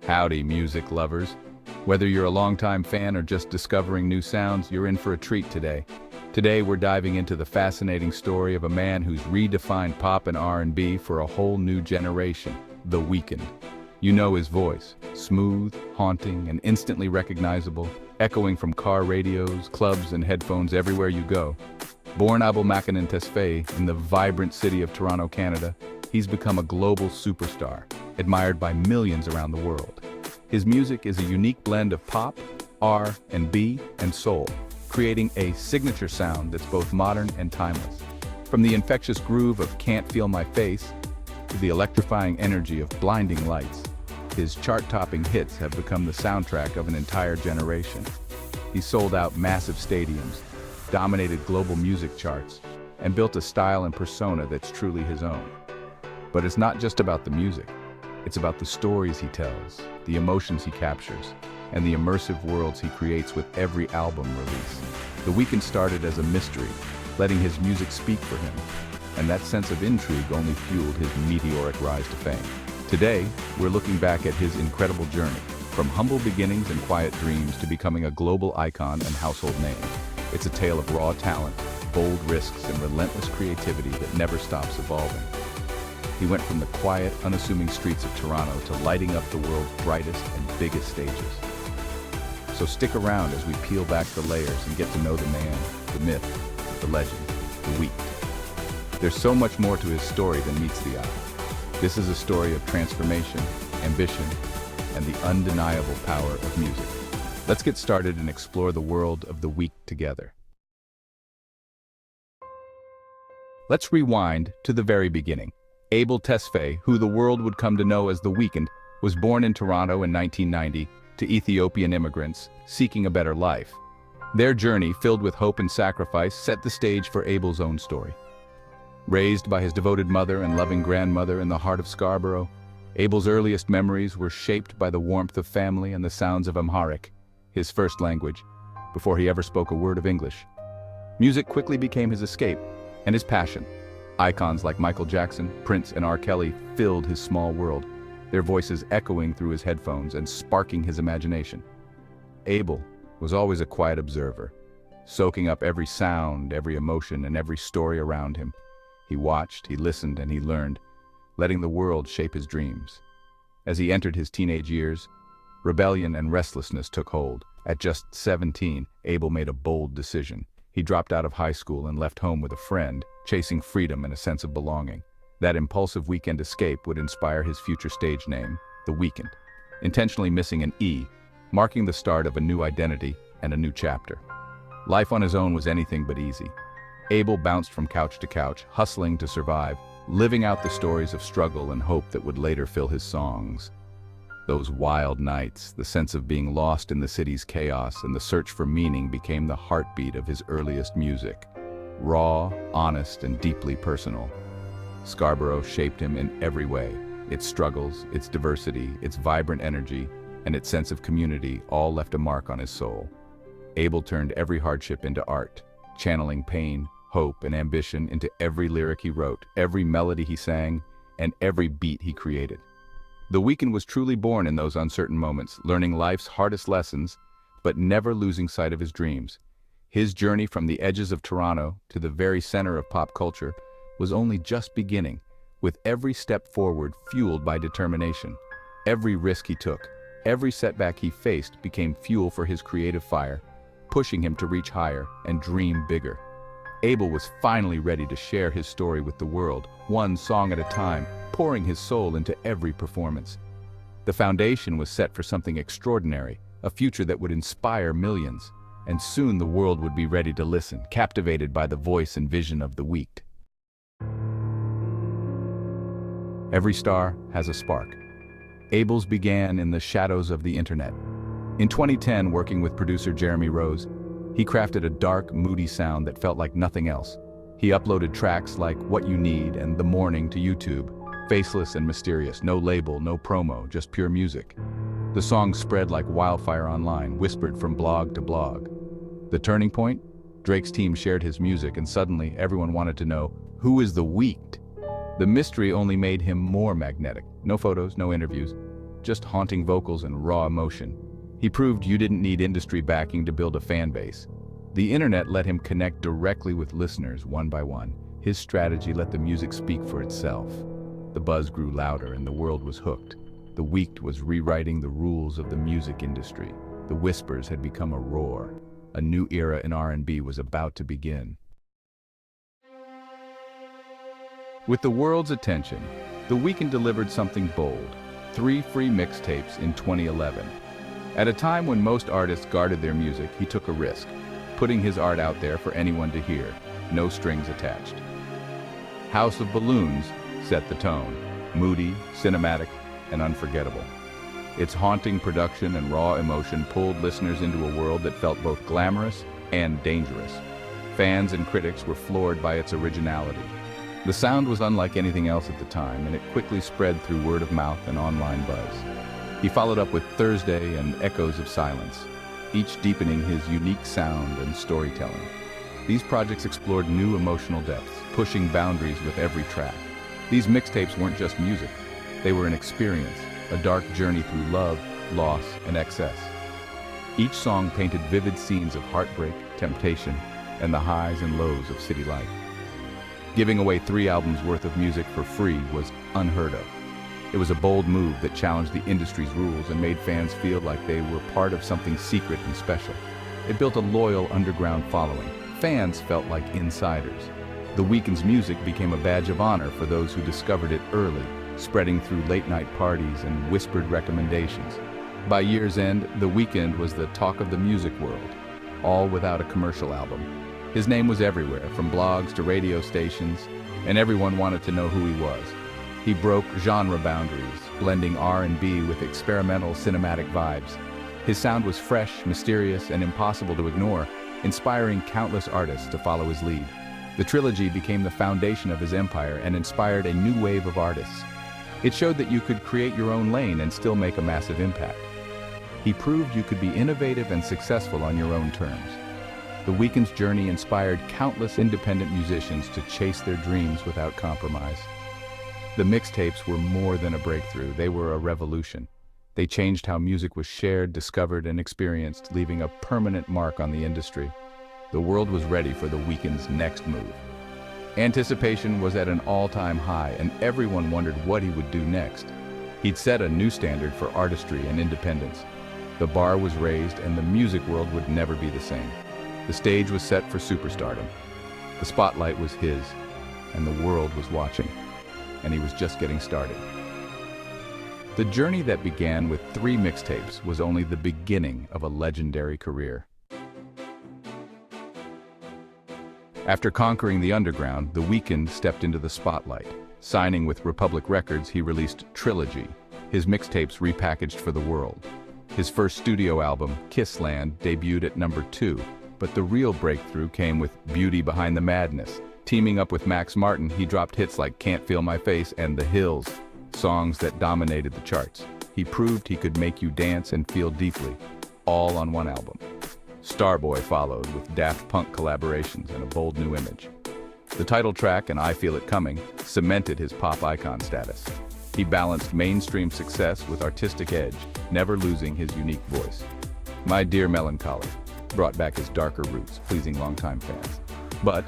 Howdy, music lovers. Whether you're a longtime fan or just discovering new sounds, you're in for a treat today. Today, we're diving into the fascinating story of a man who's redefined pop and R&B for a whole new generation, The Weeknd. You know his voice, smooth, haunting, and instantly recognizable, echoing from car radios, clubs, and headphones everywhere you go. Born Abel-Makinan Tesfaye in the vibrant city of Toronto, Canada, he's become a global superstar, admired by millions around the world. His music is a unique blend of pop, R&B, and soul, creating a signature sound that's both modern and timeless. From the infectious groove of Can't Feel My Face to the electrifying energy of Blinding Lights, his chart-topping hits have become the soundtrack of an entire generation. He's sold out massive stadiums, dominated global music charts, and built a style and persona that's truly his own. But it's not just about the music. It's about the stories he tells, the emotions he captures, and the immersive worlds he creates with every album release. The Weeknd started as a mystery, letting his music speak for him, and that sense of intrigue only fueled his meteoric rise to fame. Today, we're looking back at his incredible journey, from humble beginnings and quiet dreams to becoming a global icon and household name. It's a tale of raw talent, bold risks, and relentless creativity that never stops evolving. He went from the quiet, unassuming streets of Toronto to lighting up the world's brightest and biggest stages. So stick around as we peel back the layers and get to know the man, the myth, the legend, the Weeknd. There's so much more to his story than meets the eye. This is a story of transformation, ambition, and the undeniable power of music. Let's get started and explore the world of the Weeknd together. Let's rewind to the very beginning. Abel Tesfaye, who the world would come to know as The Weeknd, was born in Toronto in 1990 to Ethiopian immigrants seeking a better life. Their journey, filled with hope and sacrifice, set the stage for Abel's own story. Raised by his devoted mother and loving grandmother in the heart of Scarborough, Abel's earliest memories were shaped by the warmth of family and the sounds of Amharic, his first language, before he ever spoke a word of English. Music quickly became his escape and his passion. Icons like Michael Jackson, Prince, and R. Kelly filled his small world, their voices echoing through his headphones and sparking his imagination. Abel was always a quiet observer, soaking up every sound, every emotion, and every story around him. He watched, he listened, and he learned, letting the world shape his dreams. As he entered his teenage years, rebellion and restlessness took hold. At just 17, Abel made a bold decision. He dropped out of high school and left home with a friend, chasing freedom and a sense of belonging. That impulsive weekend escape would inspire his future stage name, The Weeknd, intentionally missing an E, marking the start of a new identity and a new chapter. Life on his own was anything but easy. Abel bounced from couch to couch, hustling to survive, living out the stories of struggle and hope that would later fill his songs. Those wild nights, the sense of being lost in the city's chaos and the search for meaning became the heartbeat of his earliest music. Raw, honest, and deeply personal. Scarborough shaped him in every way. Its struggles, its diversity, its vibrant energy, and its sense of community all left a mark on his soul. Abel turned every hardship into art, channeling pain, hope, and ambition into every lyric he wrote, every melody he sang, and every beat he created. The Weeknd was truly born in those uncertain moments, learning life's hardest lessons, but never losing sight of his dreams. His journey from the edges of Toronto to the very center of pop culture was only just beginning, with every step forward fueled by determination. Every risk he took, every setback he faced became fuel for his creative fire, pushing him to reach higher and dream bigger. Abel was finally ready to share his story with the world, one song at a time, pouring his soul into every performance. The foundation was set for something extraordinary, a future that would inspire millions, and soon the world would be ready to listen, captivated by the voice and vision of the Weeknd. Every star has a spark. Abel's began in the shadows of the internet. In 2010, working with producer Jeremy Rose, he crafted a dark, moody sound that felt like nothing else. He uploaded tracks like What You Need and The Morning to YouTube, faceless and mysterious, no label, no promo, just pure music. The song spread like wildfire online, whispered from blog to blog. The turning point? Drake's team shared his music, and suddenly everyone wanted to know, who is The Weeknd? The mystery only made him more magnetic. No photos, no interviews, just haunting vocals and raw emotion. He proved you didn't need industry backing to build a fan base. The internet let him connect directly with listeners one by one. His strategy let the music speak for itself. The buzz grew louder and the world was hooked. The Weeknd was rewriting the rules of the music industry. The whispers had become a roar. A new era in R&B was about to begin. With the world's attention, The Weeknd delivered something bold: 3 free mixtapes in 2011. At a time when most artists guarded their music, he took a risk, putting his art out there for anyone to hear, no strings attached. House of Balloons set the tone, moody, cinematic, and unforgettable. Its haunting production and raw emotion pulled listeners into a world that felt both glamorous and dangerous. Fans and critics were floored by its originality. The sound was unlike anything else at the time, and it quickly spread through word of mouth and online buzz. He followed up with Thursday and Echoes of Silence, each deepening his unique sound and storytelling. These projects explored new emotional depths, pushing boundaries with every track. These mixtapes weren't just music. They were an experience, a dark journey through love, loss, and excess. Each song painted vivid scenes of heartbreak, temptation, and the highs and lows of city life. Giving away 3 albums worth of music for free was unheard of. It was a bold move that challenged the industry's rules and made fans feel like they were part of something secret and special. It built a loyal underground following. Fans felt like insiders. The Weeknd's music became a badge of honor for those who discovered it early, spreading through late-night parties and whispered recommendations. By year's end, The Weeknd was the talk of the music world, all without a commercial album. His name was everywhere, from blogs to radio stations, and everyone wanted to know who he was. He broke genre boundaries, blending R&B with experimental cinematic vibes. His sound was fresh, mysterious, and impossible to ignore, inspiring countless artists to follow his lead. The trilogy became the foundation of his empire and inspired a new wave of artists. It showed that you could create your own lane and still make a massive impact. He proved you could be innovative and successful on your own terms. The Weeknd's journey inspired countless independent musicians to chase their dreams without compromise. The mixtapes were more than a breakthrough, they were a revolution. They changed how music was shared, discovered, and experienced, leaving a permanent mark on the industry. The world was ready for The Weeknd's next move. Anticipation was at an all-time high, and everyone wondered what he would do next. He'd set a new standard for artistry and independence. The bar was raised, and the music world would never be the same. The stage was set for superstardom. The spotlight was his, and the world was watching. And he was just getting started. The journey that began with 3 mixtapes was only the beginning of a legendary career. After conquering the underground, The Weeknd stepped into the spotlight. Signing with Republic Records, he released Trilogy, his mixtapes repackaged for the world. His first studio album, Kissland, debuted at number 2, but the real breakthrough came with Beauty Behind the Madness. Teaming up with Max Martin, he dropped hits like Can't Feel My Face and The Hills, songs that dominated the charts. He proved he could make you dance and feel deeply, all on one album. Starboy followed with Daft Punk collaborations and a bold new image. The title track, and I Feel It Coming, cemented his pop icon status. He balanced mainstream success with artistic edge, never losing his unique voice. My Dear Melancholy brought back his darker roots, pleasing longtime fans. But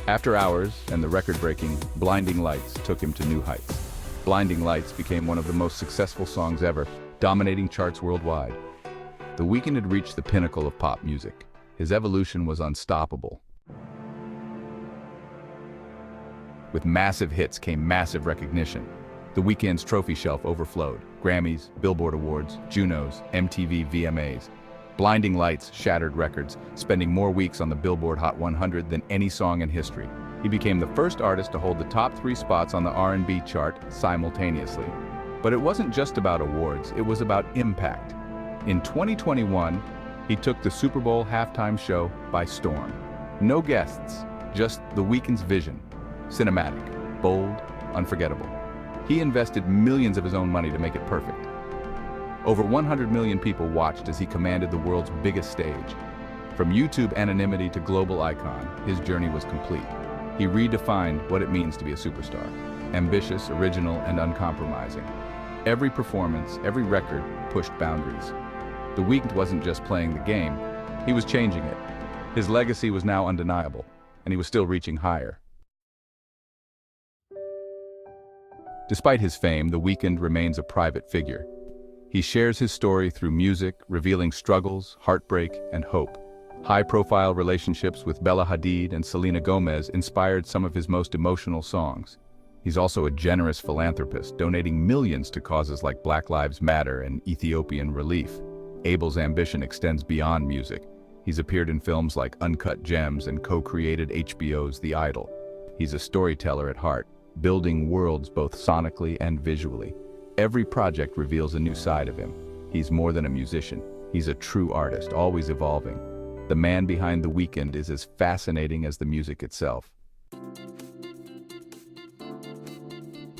After Hours and the record-breaking Blinding Lights took him to new heights. Blinding Lights became one of the most successful songs ever, dominating charts worldwide. The Weeknd had reached the pinnacle of pop music. His evolution was unstoppable. With massive hits came massive recognition. The Weeknd's trophy shelf overflowed. Grammys, Billboard Awards, Junos, MTV VMAs. Blinding Lights shattered records, spending more weeks on the Billboard Hot 100 than any song in history. He became the first artist to hold the top 3 spots on the R&B chart simultaneously. But it wasn't just about awards, it was about impact. In 2021, he took the Super Bowl halftime show by storm. No guests, just The Weeknd's vision. Cinematic, bold, unforgettable. He invested millions of his own money to make it perfect. Over 100 million people watched as he commanded the world's biggest stage. From YouTube anonymity to global icon, his journey was complete. He redefined what it means to be a superstar. Ambitious, original, and uncompromising. Every performance, every record pushed boundaries. The Weeknd wasn't just playing the game, he was changing it. His legacy was now undeniable, and he was still reaching higher. Despite his fame, The Weeknd remains a private figure. He shares his story through music, revealing struggles, heartbreak, and hope. High-profile relationships with Bella Hadid and Selena Gomez inspired some of his most emotional songs. He's also a generous philanthropist, donating millions to causes like Black Lives Matter and Ethiopian relief. Abel's ambition extends beyond music. He's appeared in films like Uncut Gems and co-created HBO's The Idol. He's a storyteller at heart, building worlds both sonically and visually. Every project reveals a new side of him. He's more than a musician. He's a true artist, always evolving. The man behind The Weeknd is as fascinating as the music itself.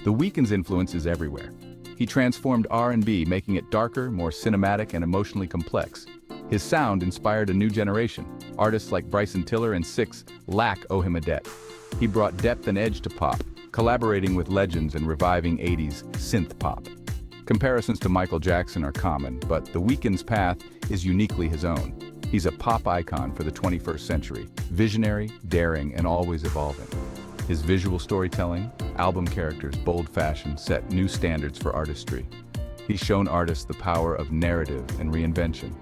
The Weeknd's influence is everywhere. He transformed R&B, making it darker, more cinematic, and emotionally complex. His sound inspired a new generation. Artists like Bryson Tiller and Six Lack owe him a debt. He brought depth and edge to pop, collaborating with legends and reviving 80s synth pop. Comparisons to Michael Jackson are common, but The Weeknd's path is uniquely his own. He's a pop icon for the 21st century, visionary, daring, and always evolving. His visual storytelling, album characters, bold fashion set new standards for artistry. He's shown artists the power of narrative and reinvention.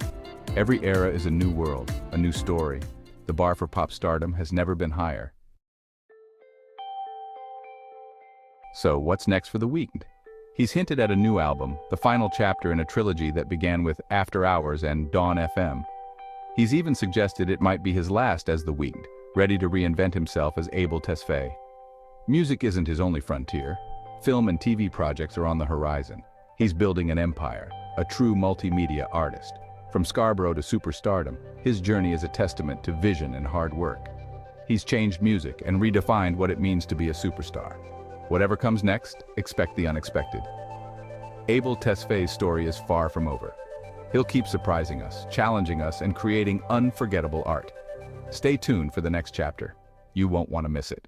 Every era is a new world, a new story. The bar for pop stardom has never been higher. So what's next for The Weeknd? He's hinted at a new album, the final chapter in a trilogy that began with After Hours and Dawn FM. He's even suggested it might be his last as The Weeknd, ready to reinvent himself as Abel Tesfaye. Music isn't his only frontier. Film and TV projects are on the horizon. He's building an empire, a true multimedia artist. From Scarborough to superstardom, his journey is a testament to vision and hard work. He's changed music and redefined what it means to be a superstar. Whatever comes next, expect the unexpected. Abel Tesfaye's story is far from over. He'll keep surprising us, challenging us, and creating unforgettable art. Stay tuned for the next chapter. You won't want to miss it.